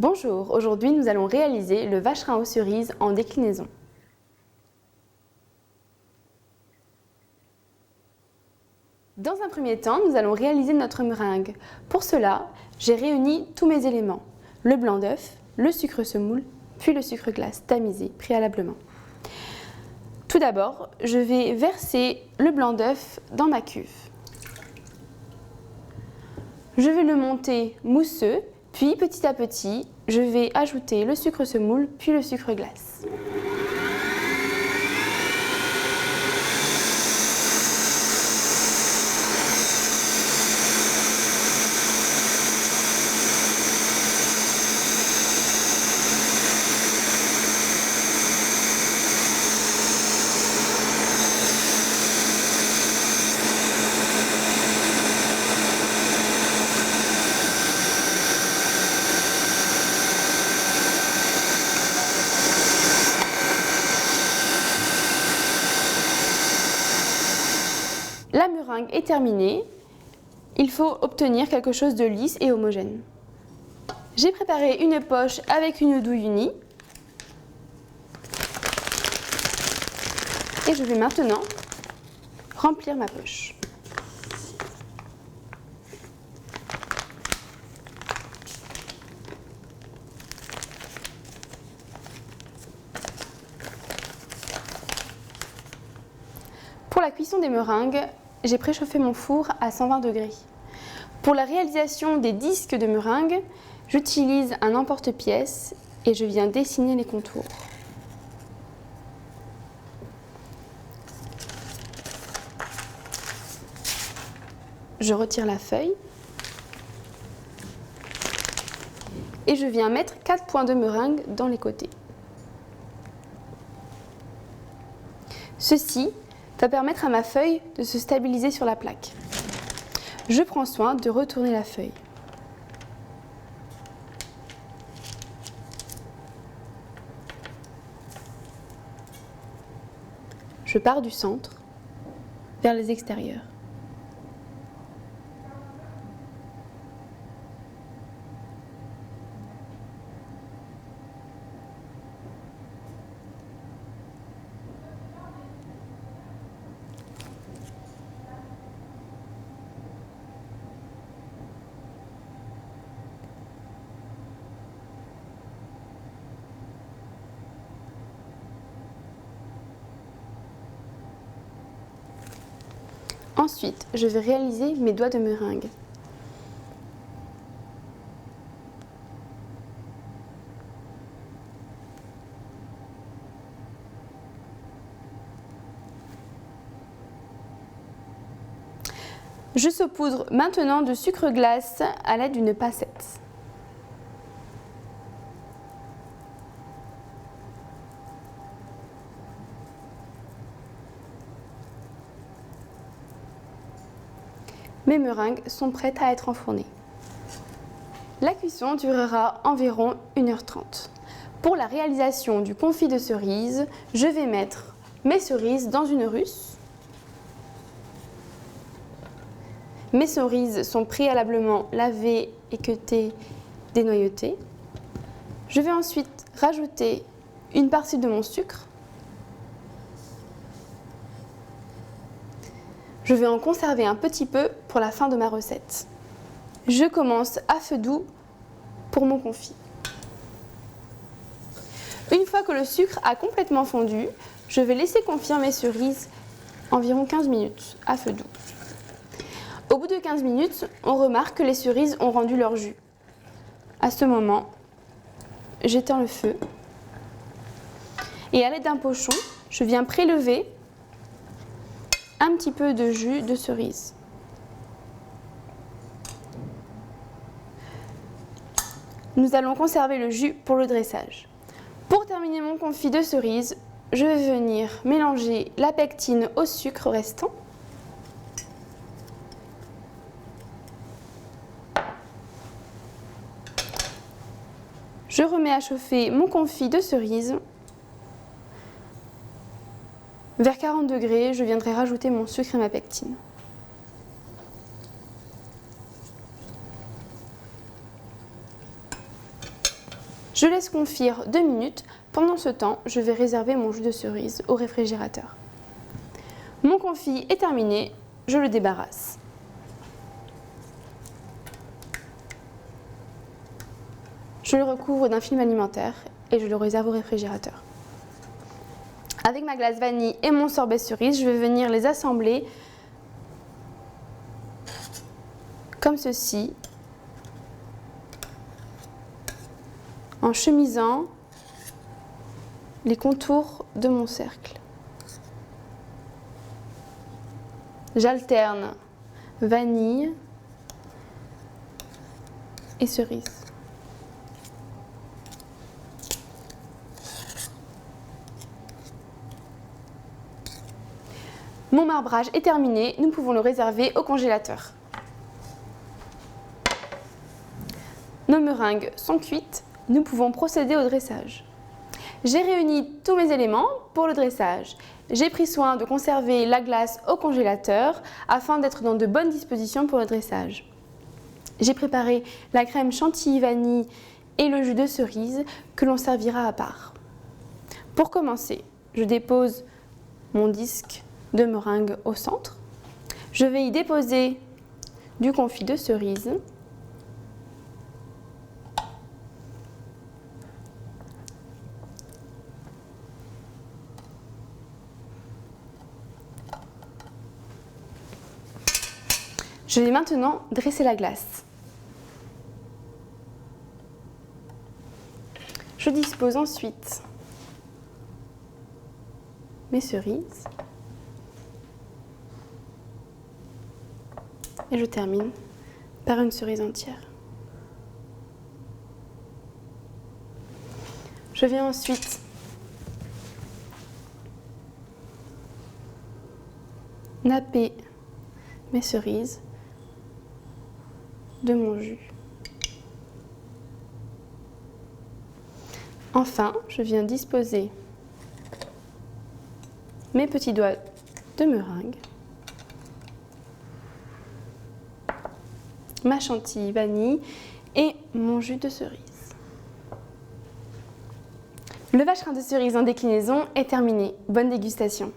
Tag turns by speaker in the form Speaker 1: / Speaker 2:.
Speaker 1: Bonjour, aujourd'hui nous allons réaliser le vacherin aux cerises en déclinaison. Dans un premier temps, nous allons réaliser notre meringue. Pour cela, j'ai réuni tous mes éléments, le blanc d'œuf, le sucre semoule, puis le sucre glace tamisé préalablement. Tout d'abord, je vais verser le blanc d'œuf dans ma cuve. Je vais le monter mousseux, puis petit à petit, je vais ajouter le sucre semoule, puis le sucre glace. La meringue est terminée, il faut obtenir quelque chose de lisse et homogène. J'ai préparé une poche avec une douille unie et je vais maintenant remplir ma poche. Pour la cuisson des meringues, j'ai préchauffé mon four à 120 degrés. Pour la réalisation des disques de meringue, j'utilise un emporte-pièce et je viens dessiner les contours. Je retire la feuille et je viens mettre 4 points de meringue dans les côtés. Ceci va permettre à ma feuille de se stabiliser sur la plaque. Je prends soin de retourner la feuille. Je pars du centre vers les extérieurs. Ensuite, je vais réaliser mes doigts de meringue. Je saupoudre maintenant de sucre glace à l'aide d'une passette. Mes meringues sont prêtes à être enfournées. La cuisson durera environ 1h30. Pour la réalisation du confit de cerises, je vais mettre mes cerises dans une russe. Mes cerises sont préalablement lavées, équeutées, dénoyautées. Je vais ensuite rajouter une partie de mon sucre. Je vais en conserver un petit peu pour la fin de ma recette. Je commence à feu doux pour mon confit. Une fois que le sucre a complètement fondu, je vais laisser confire mes cerises environ 15 minutes à feu doux. Au bout de 15 minutes, on remarque que les cerises ont rendu leur jus. À ce moment, j'éteins le feu et à l'aide d'un pochon, je viens prélever un petit peu de jus de cerise. Nous allons conserver le jus pour le dressage. Pour terminer mon confit de cerise, je vais venir mélanger la pectine au sucre restant. Je remets à chauffer mon confit de cerise. Vers 40 degrés, je viendrai rajouter mon sucre et ma pectine. Je laisse confire 2 minutes. Pendant ce temps, je vais réserver mon jus de cerise au réfrigérateur. Mon confit est terminé, je le débarrasse. Je le recouvre d'un film alimentaire et je le réserve au réfrigérateur. Avec ma glace vanille et mon sorbet cerise, je vais venir les assembler comme ceci, en chemisant les contours de mon cercle. J'alterne vanille et cerise. Mon marbrage est terminé, nous pouvons le réserver au congélateur. Nos meringues sont cuites, nous pouvons procéder au dressage. J'ai réuni tous mes éléments pour le dressage. J'ai pris soin de conserver la glace au congélateur afin d'être dans de bonnes dispositions pour le dressage. J'ai préparé la crème chantilly vanille et le jus de cerise que l'on servira à part. Pour commencer, je dépose mon disque de meringue au centre. Je vais y déposer du confit de cerise. Je vais maintenant dresser la glace. Je dispose ensuite mes cerises et je termine par une cerise entière. Je viens ensuite napper mes cerises de mon jus. Enfin, je viens disposer mes petits doigts de meringue, ma chantilly vanille et mon jus de cerise. Le vacherin de cerise en déclinaison est terminé. Bonne dégustation!